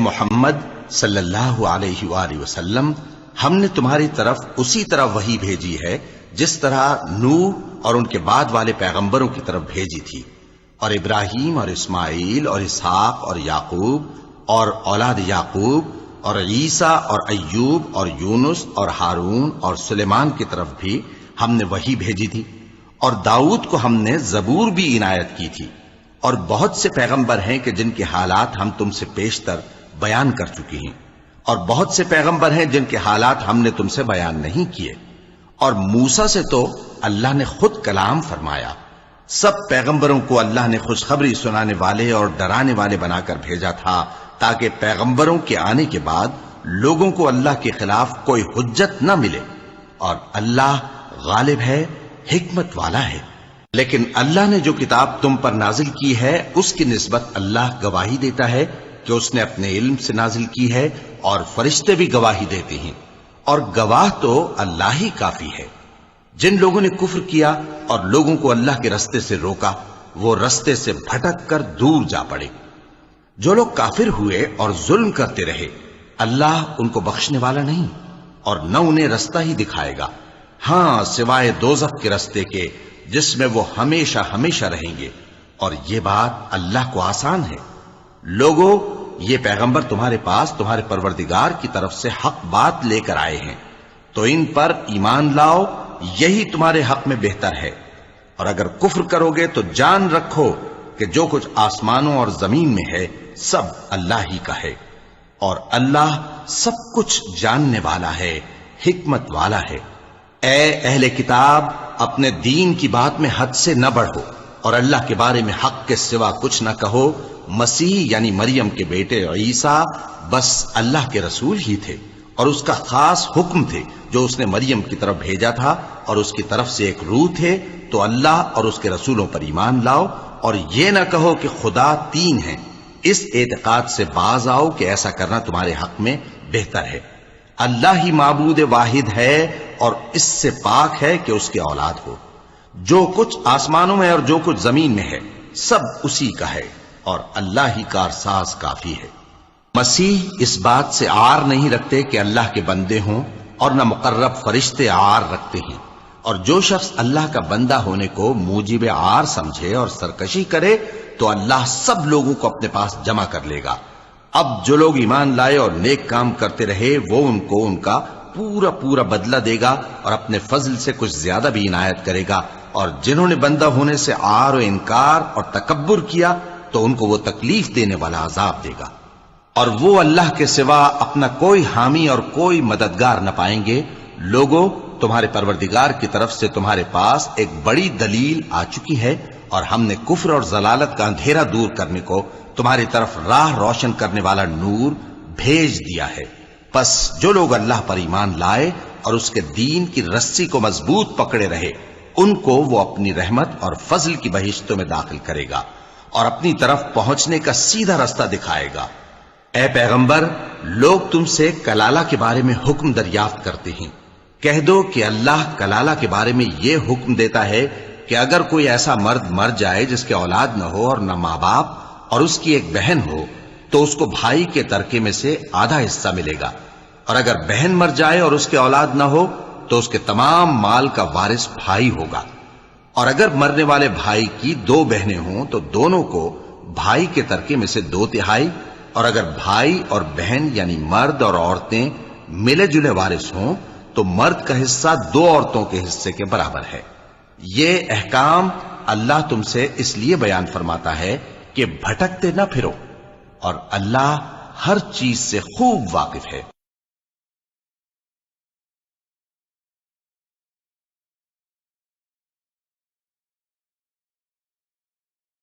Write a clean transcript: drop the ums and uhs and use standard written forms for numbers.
محمد صلی اللہ علیہ وآلہ وسلم، ہم نے تمہاری طرف اسی طرح وحی بھیجی ہے جس طرح نوح اور ان کے بعد والے پیغمبروں کی طرف بھیجی تھی، اور ابراہیم اور اسماعیل اور اسحاق اور یعقوب اور اولاد یعقوب اور عیسیٰ اور ایوب اور یونس اور ہارون اور سلیمان کی طرف بھی ہم نے وحی بھیجی تھی، اور داؤد کو ہم نے زبور بھی عنایت کی تھی، اور بہت سے پیغمبر ہیں کہ جن کے حالات ہم تم سے پیشتر بیان کر چکی ہیں، اور بہت سے پیغمبر ہیں جن کے حالات ہم نے تم سے بیان نہیں کیے، اور موسیٰ سے تو اللہ نے خود کلام فرمایا۔ سب پیغمبروں کو اللہ نے خوشخبری سنانے والے اور ڈرانے والے بنا کر بھیجا تھا، تاکہ پیغمبروں کے آنے کے بعد لوگوں کو اللہ کے خلاف کوئی حجت نہ ملے، اور اللہ غالب ہے، حکمت والا ہے۔ لیکن اللہ نے جو کتاب تم پر نازل کی ہے اس کی نسبت اللہ گواہی دیتا ہے کہ اس نے اپنے علم سے نازل کی ہے، اور فرشتے بھی گواہی دیتے ہیں، اور گواہ تو اللہ ہی کافی ہے۔ جن لوگوں نے کفر کیا اور لوگوں کو اللہ کے رستے سے روکا، وہ رستے سے بھٹک کر دور جا پڑے۔ جو لوگ کافر ہوئے اور ظلم کرتے رہے، اللہ ان کو بخشنے والا نہیں، اور نہ انہیں رستہ ہی دکھائے گا، ہاں سوائے دوزخ کے رستے کے جس میں وہ ہمیشہ ہمیشہ رہیں گے، اور یہ بات اللہ کو آسان ہے۔ لوگوں، یہ پیغمبر تمہارے پاس تمہارے پروردگار کی طرف سے حق بات لے کر آئے ہیں، تو ان پر ایمان لاؤ، یہی تمہارے حق میں بہتر ہے، اور اگر کفر کرو گے تو جان رکھو کہ جو کچھ آسمانوں اور زمین میں ہے سب اللہ ہی کا ہے، اور اللہ سب کچھ جاننے والا ہے، حکمت والا ہے۔ اے اہل کتاب، اپنے دین کی بات میں حد سے نہ بڑھو، اور اللہ کے بارے میں حق کے سوا کچھ نہ کہو۔ مسیح یعنی مریم کے بیٹے عیسیٰ بس اللہ کے رسول ہی تھے، اور اس کا خاص حکم تھے جو اس نے مریم کی طرف بھیجا تھا، اور اس کی طرف سے ایک روح تھے۔ تو اللہ اور اس کے رسولوں پر ایمان لاؤ، اور یہ نہ کہو کہ خدا تین ہیں، اس اعتقاد سے باز آؤ کہ ایسا کرنا تمہارے حق میں بہتر ہے۔ اللہ ہی معبود واحد ہے، اور اس سے پاک ہے کہ اس کی اولاد ہو۔ جو کچھ آسمانوں میں اور جو کچھ زمین میں ہے سب اسی کا ہے، اور اللہ ہی کارساز کافی ہے۔ مسیح اس بات سے عار نہیں رکھتے کہ اللہ کے بندے ہوں، اور نہ مقرب فرشتے عار رکھتے ہیں، اور جو شخص اللہ کا بندہ ہونے کو موجب عار سمجھے اور سرکشی کرے تو اللہ سب لوگوں کو اپنے پاس جمع کر لے گا۔ اب جو لوگ ایمان لائے اور نیک کام کرتے رہے وہ ان کو ان کا پورا پورا بدلہ دے گا، اور اپنے فضل سے کچھ زیادہ بھی عنایت کرے گا، اور جنہوں نے بندہ ہونے سے عار و انکار اور تکبر کیا تو ان کو وہ تکلیف دینے والا عذاب دے گا، اور وہ اللہ کے سوا اپنا کوئی حامی اور کوئی مددگار نہ پائیں گے۔ لوگوں، تمہارے پروردگار کی طرف سے تمہارے پاس ایک بڑی دلیل آ چکی ہے، اور ہم نے کفر اور ضلالت کا اندھیرا دور کرنے کو تمہاری طرف راہ روشن کرنے والا نور بھیج دیا ہے۔ پس جو لوگ اللہ پر ایمان لائے اور اس کے دین کی رسی کو مضبوط پکڑے رہے، ان کو وہ اپنی رحمت اور فضل کی بہشتوں میں داخل کرے گا، اور اپنی طرف پہنچنے کا سیدھا رستہ دکھائے گا۔ اے پیغمبر، لوگ تم سے کلالہ کے بارے میں حکم دریافت کرتے ہیں، کہہ دو کہ اللہ کلالہ کے بارے میں یہ حکم دیتا ہے کہ اگر کوئی ایسا مرد مر جائے جس کے اولاد نہ ہو اور نہ ماں باپ، اور اس کی ایک بہن ہو، تو اس کو بھائی کے ترکے میں سے آدھا حصہ ملے گا، اور اگر بہن مر جائے اور اس کے اولاد نہ ہو تو اس کے تمام مال کا وارث بھائی ہوگا، اور اگر مرنے والے بھائی کی دو بہنیں ہوں تو دونوں کو بھائی کے ترکے میں سے 2/3، اور اگر بھائی اور بہن یعنی مرد اور عورتیں ملے جلے وارث ہوں تو مرد کا حصہ 2 عورتوں کے حصے کے برابر ہے۔ یہ احکام اللہ تم سے اس لیے بیان فرماتا ہے کہ بھٹکتے نہ پھرو، اور اللہ ہر چیز سے خوب واقف ہے۔